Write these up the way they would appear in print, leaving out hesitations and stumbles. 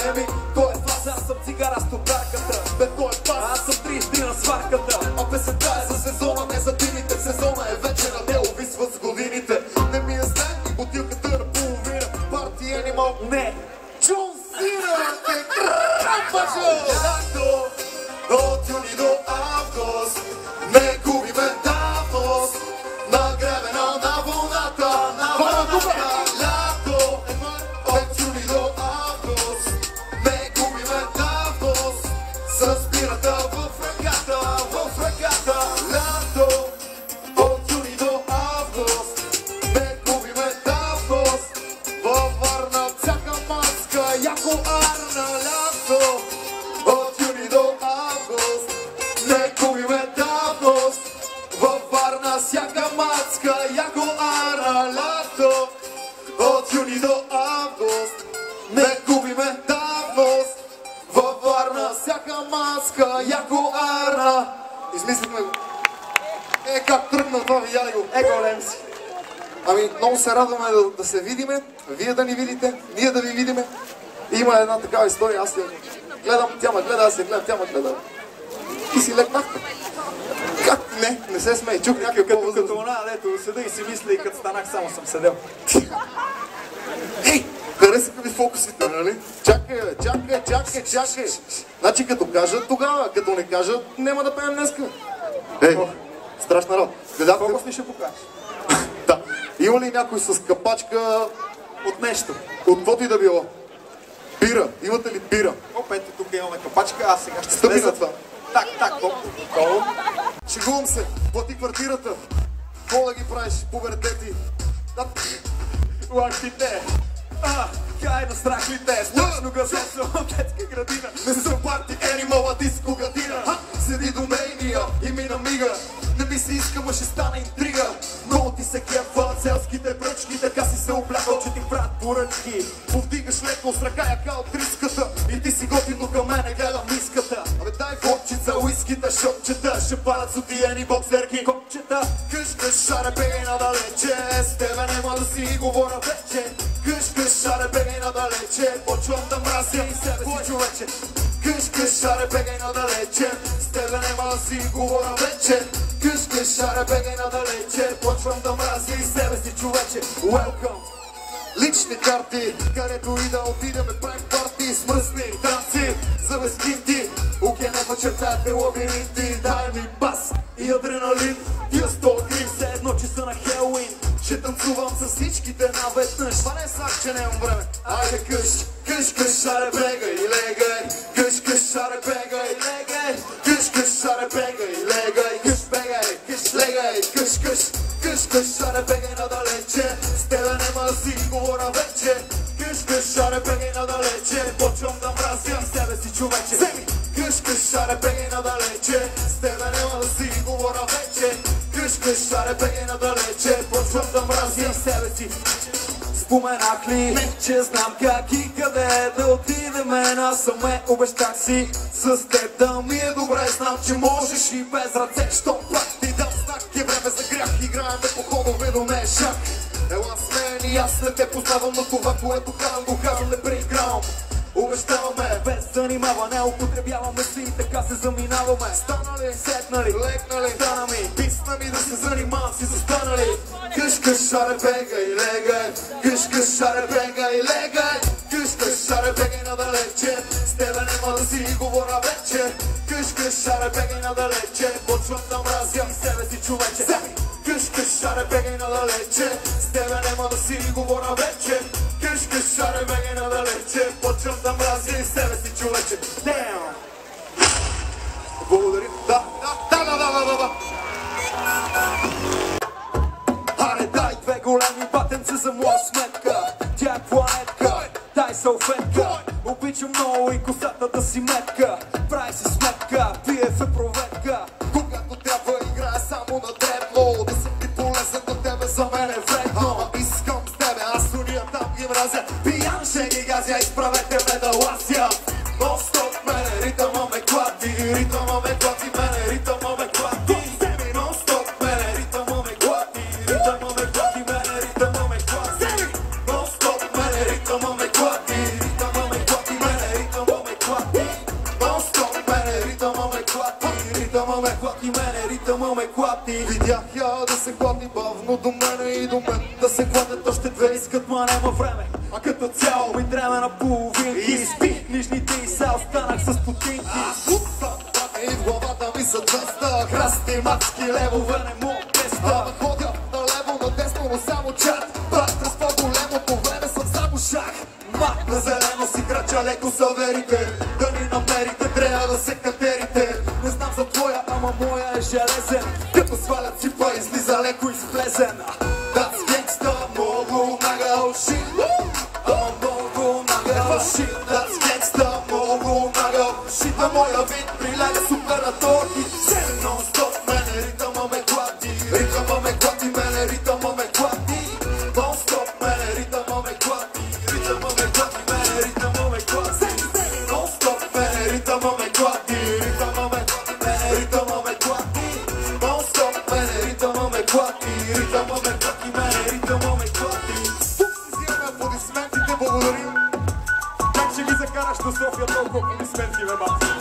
Еми, той е фаза, аз съм цигара с топарката. Бе, той е пас, аз съм 33 на сварката. А песента е за сезона, не за дините. Сезона е вече на те увисват с годините. Не ми е знак и бутилката на половина. Парти Енимал, не Джон Сина, те крапачо. Лято, от юни до август, не губиме давност. Нагребена на вълната, на вълната. Лято, от юни до август, не губиме давност. С бирата в ръката, в ръката. Лято, от юни до август, не губиме давност. Във Варна всяка маска, яко арна. Лято, от юни до август, не губиме давност. Във Варна всяка маска, яко арна. Лято, от юни до август, не губиме давност. Във Варна всяка маска, яко арна. Измислихме го. Как тръгна това, видя ли го? Голем си. Ами, много се радваме да се видиме, вие да ни видите, ние да ви видиме. Има една такава история, аз я гледам, тя ме гледа, аз я гледам, тя ме гледа. И си легнахте. Как? Не се смей, чух някакъв по-възраст. Като она, дето седа и си мисля и като станах само съм седел. Ей, харесаха ви фокусите, нали? Чакай. Значи като кажат тогава, като не кажат, няма да пеем днеска. Ей, страшна работа. Фокус ли ще покажеш? Да. Има ли някой с капачка от нещо? От каквото и да било? Бира. Имате ли бира? Оп, ето тук имаме капачка, аз сега ще Стъпи на това. Так, долу. Шегувам се. Плати квартирата. Какво да ги правиш? Пубертети. Лактите. Кай на страхлите. Страшно газосо от детска градина. Не съм парти Енимал, а диско градина. Седи до мейния и ми намига. Не ми се иска, ма ще стане интрига. Много ти се кефа селските бръчки. Така си се облякал, че ти правят поръчки. Повдигаш леко с ръка яка от риската. И ти си готино към мене, гледам миската. Абе дай фокчица, уиските, шопчета. Ще парат сутиени боксерки, копчета. Къш, шаре, бегай надалече. С тебе нема да си говоря вече. Къш, шаре, бегай надалече. Почвам да мразя и себе си, човече. Къш, шаре, бегай надалече. С тебе нема да си говоря вече. Къш, шаре, бегай надалече. Почвам да мразя и себе си, човече. Welcome! Лични карти, където и да отидеме, правим парти, смръсни танци, за безкинти. Океана чертаете лабиринти, дай ми бас и адреналин. Тия 100 грим, все едно, че са на Хелуин. Ще танцувам с всичките наведнъж. Това не е сак, че нямам време. Айде къш, шаре, бегай, легай. Къш, шаре, бегай, легай. Къш, шаре, бегай, легай. Къш, бегай, легай. Къш, шаре, бегай надалече. С тебе нема да си говоря вече. Къш, шаре, бегай надалече. Почвам да мразя себе си, човече. Къш, шаре, бегай надалече. С тебе нема да си говоря вече. Къш, шаре, бегай надалече. Почвам да мразя себе си. Споменах ли, че знам как и къде да отидеме насаме. Обещах си с теб да ми е добре. Знам, че можеш и без ръце. Що пак ти дам знак, е време за грях. Играем по ходове, но не е шак. Ела с мен и аз не те познавам, но това, което казвам, не преигравам. Обещаваме, без занимаване, употребяваме си и така се заминаваме. Станали, седнали, легнали, стана ми, писна ми да се занимавам си застанали. Къш, шаре, бегай, легай. Къш, шаре, бегай, легай. Къш, шаре, бегай надалече. С тебе нема да си говоря вече. Къш, шаре, бегай надалече. Почвам да мразя себе си, човече. Къш, шаре, бегай надалече. С тебе нема да си говоря вече. Къш, шаре, бегай надалече. Почвам да мразя и себе си, човече. Благодаря. Да. Аре, дай две големи батенца за моя сметка. Тя е планетка, дай салфетка. Обичам много и косата да си метка. Прави си сметка, пие в проветка. Когато трябва играе само на дребно. Да съм ти полезен на тебе, за мен е вредно. Искам с тебе, аз стоя там ги мразя. Пиян ще ги газя, изправете ме да лася. Non-stop мене, ритъма ме клати. Ритъма ме клати мене, ритъма ме клати. Non-stop мене, ритъма ме клати. Ритъма ме клати мене, ритъма ме клати. Non-stop мене, ритъма ме клати. Ритъма ме клати клати мене, ритъма ме клати. Видях я да се клати бавно до мене и до мен да се клатят още две. Искат, ма няма време, а като цяло ми трябва на половинки. И спи. Нижните и са останах с стотинки. И в главата ми са 200 красти мацки левове. Не мога без Ама ходя налево, надесно, но само чат. Пак през по-големо по време съм само шах. Мак на зелено си крача леко с аверите. Да ни намерите, трябва да се катерите. Не знам за твоя, ама моя е железен. Като свалят ципа, излиза леко изплезен. That's gangsta, много нагъл shit. Ама много нагъл shit. That's gangsta, много нагъл shit. А моя вид приляга супер на торти. Non-stop, мене ритъма ме клати. Ритъма ме клати, мене ритъма ме клати. Non-stop, мене ритъма ме клати. Ритъма ме клати, мене ритъма ме клати. Non-stop, мене ритъма ме клати. Ритъма ме клати, мене ритъма ме клати. Non-stop, мене ритъма ме клати. Ритъма ме клати, мене ритъма ме клати. Тук си взимаме аплодисментите, благодарим. Как ще ги закараш до София толкова аплодисменти, бе, бати?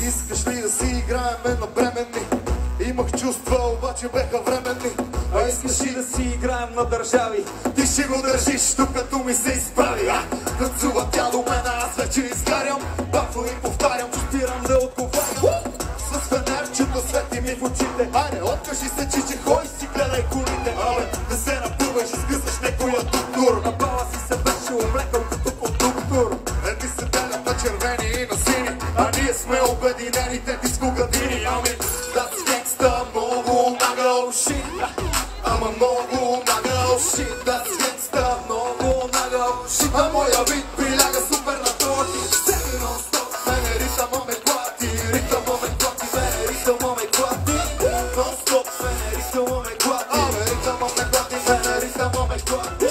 Искаш ли да си играем на бременни? Имах чувства, обаче беха временни. А искаш ли да си играем на държави? Ти ще го държиш, докато ми се изправи. Танцува тя до мен, аз вече изгарям. Бафо и повтарям, Спирам да отговарям. с фенерчето свети ми в очите. Айде, откажи се, чичи, хой си, гледай колите. Абе, да се напъваш, изгъсаш некоя доктор. На бала си се беше облекал като кондуктор. Едни се делят на червени и на сини, а ние сме обединените дискогадини. Ами, that's gangsta, много нагъл shit. Ама много нагъл shit. That's gangsta, много нагъл shit. А моя вид приляга супер на торти. Non-stop, мене ритъма ме клати. Ритъма ме клати, мене ритъма ме клати. Non-stop, мене ритъма ме клати. Абе, ритъма ме клати, мене ритъма ме клати.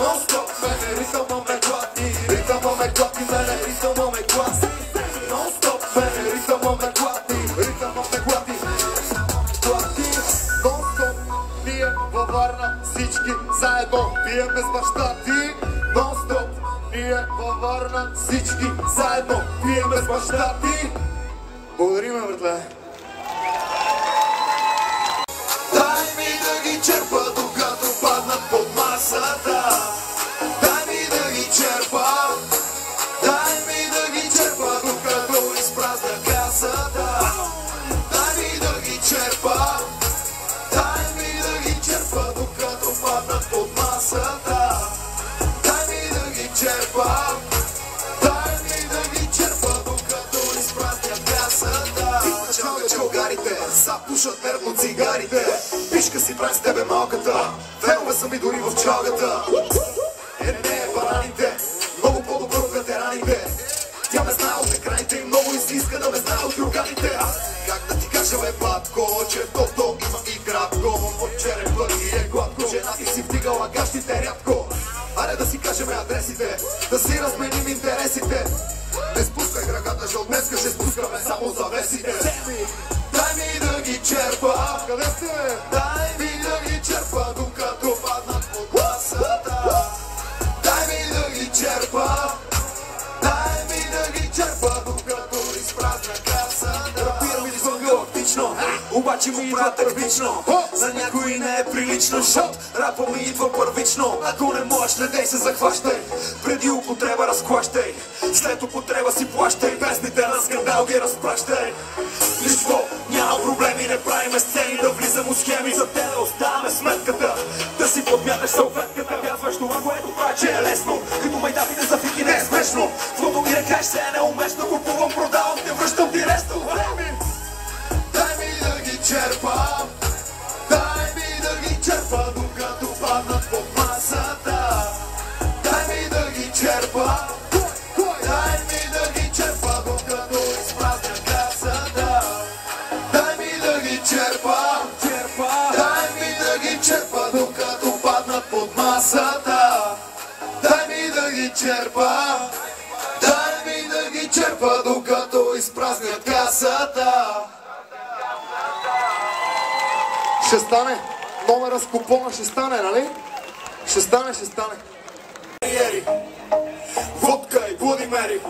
Non-stop, мене ритъма ме клати. Ритъма ме клати, мене ритъма ме клати. Non-stop, мене ритъма ме клати. Ритъма ме клати. Non-stop, ние във Варна всички заедно пием без баща ти. Non-stop, ние във Варна всички заедно пием без баща ти. Благодарим, братле. Дай ми да ги черпа, докато паднат под масата. Дай ми да ги черпа. Дай ми да ги черпа, докато изпразня касата. Дай ми да ги черпа. Дай ми да ги черпа, докато паднат под масата. Дай ми да ги черпа. Дай ми да ги черпа, докато изпразня касата. Началга чалгарите, запушат нервно цигарите. Пишка си прави с тебе малката. Фенове са ми дори в чалгата. Не, бараните, много по-добро от ветераните. Тя ме знае от екраните и много и си иска да ме знае от друганите. Как да ти кажа, бе, батко, че тото има и кратко. От черен път и е гладко. Жена ти си вдигала гащите рядко. Аре да си кажем адресите, да си разменим интересите. Не спускай краката, че от днеска ще спускаме само завесите. Дай ми да ги черпа. Къде сте, бе? Дай ми да ги черпа, докато паднат под масата. Дай ми да ги черпа. Дай ми да ги черпа, докато изпразня касата. Рапирам извън галактично, обаче ми идва първично. За някой не е прилично, защото рапа ми идва първично. Ако не можеш, не дей се захващай. Преди употреба разклащай, след употреба си плащай. Песните на скандал ги разпращай. Нищо, няма проблеми, не правиме сцени, да влизам от схеми. За те да оставаме сметката, да си подмяташ салфетката. Казваш това, което прави, че е лесно, като майдапите за фики не е смешно. Твото ми рекаш се е неуместно, купувам, продавам, те връщам директно. Дай ми да ги черпа. Дай ми да ги черпа, докато паднат под масата. Дай ми да ги черпа. Дай ми да ги черпа, докато изпразня касата. Дай ми да ги черпа. Дай ми да ги черпа, докато паднат под масата. Дай ми да ги черпа. Дай ми да ги черпа, докато изпразнят касата. Ще стане. Номера с купона ще стане, нали? Ще стане, ще стане. Водка и Владимери,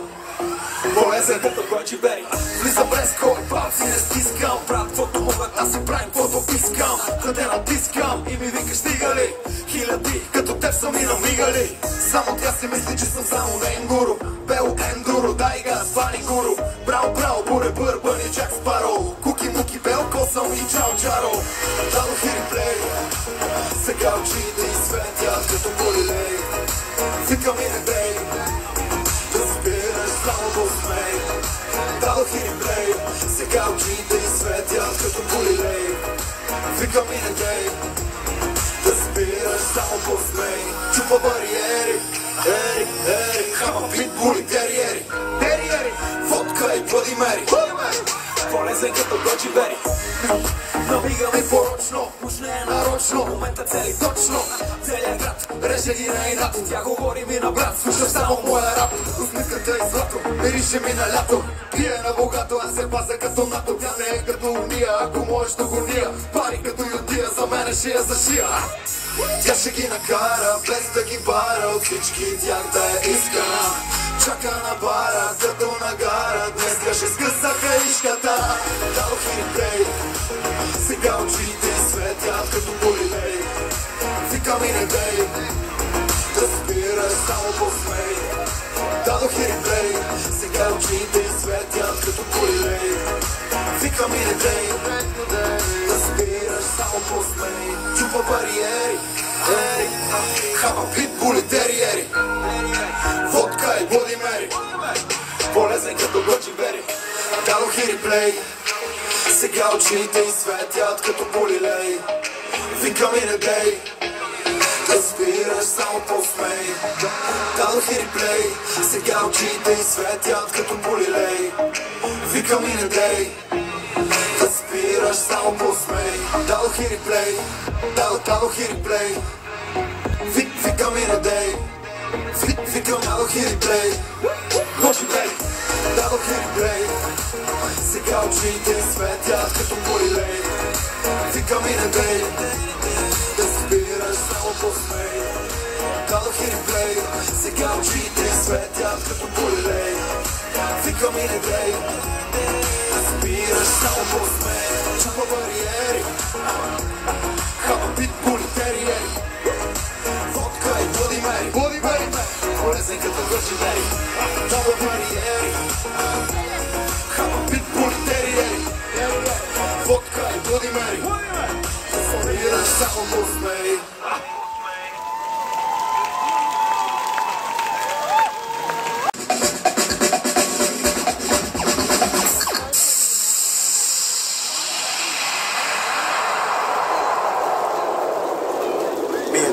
Полезен като Годжи Бери. Влизам резко и палци не стискам. Правят каквото могат, аз си правим каквото искам. Къде натискам и ми викаш стигали. Хиляди като теб са ми намигали. Само тя си мисли, че съм само нейн гуру. Бел ендуро, дай газ, пани гуру. Браво, браво, буре, бърбани, Джак Спаро. Куки, муки, бел, косъм и чао, чаро. Дадох и реплей. Сега очите изсветят като полилей. Викам и не бей. Да спираш само посмей. Дадох и реплей. Сега очите изсветят като полилей. Викам и не бей. Да спираш само посмей. Чупа бариери. Ери, ери, хама питбули, териери. Териери, водка и Владимери. Полезен като Годжи Бери. Намигаме порочно, уж не е нарочно. Момента цели точно. Целият град реже ги на инат. Тя говори ми на брат, слушаш само моя рап. Усмивката е злато, мирише ми на лято. Пие на богато, аз се пазя като НАТО. Тя не е като уния, ако можеш да го ния. Пари като ютия, за мене шия за шия. Тя ще ги накара, без да ги бара. От всички тях да е искана. Чака на бара, като нагара. Днеска ще скъса хаишката. Дадох и реплей. Сега очите светят като полилей. Викам и не бей. Да спираш само посмей. Дадох и реплей. Сега очите светят като полилей. Викам и не бей. Да спираш само посмей. Чупа бариери. Ери, хама питбули, териери. Водка и Владимери. Полезен като Годжи Бери. Дадох и реплей. Сега очите изсветят като полилей. Викам и не бей. Да спираш само посмей. Дадох и реплей. Сега очите изсветят като полилей. Викам и не бей. Да спираш само посмей. Дадох и реплей. Дадох и реплей. Викам и не дей. Викам, дадох и реплей. Годжи Бери. Дадох и реплей. Сега очите светят като полилей. Викам и не бей. Да спираш само посмей. Дадох и реплей. Сега очите светят като полилей. Викам и не бей. Да спираш само посмей. Чупа бариери. Хама питбули, териери. Водка и Владимери. Полезен като Годжи Бери. Чупа бариери. Хама питбули, териери. Водка и Владимери. Да спираш само посмей.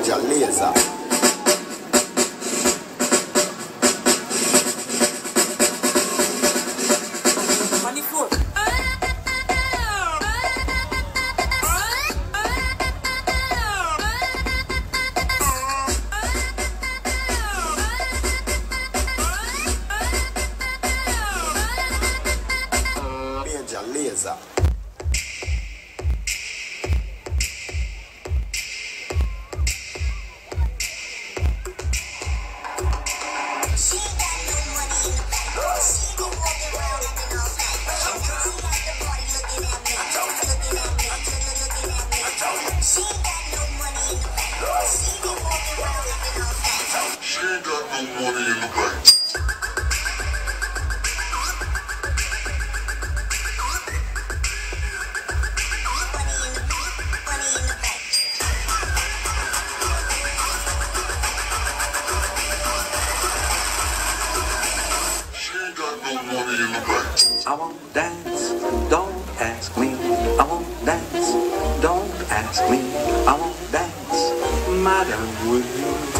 Jaleza. Jaleza. I won't dance, don't ask me. I won't dance, don't ask me. I won't dance, madam, will you?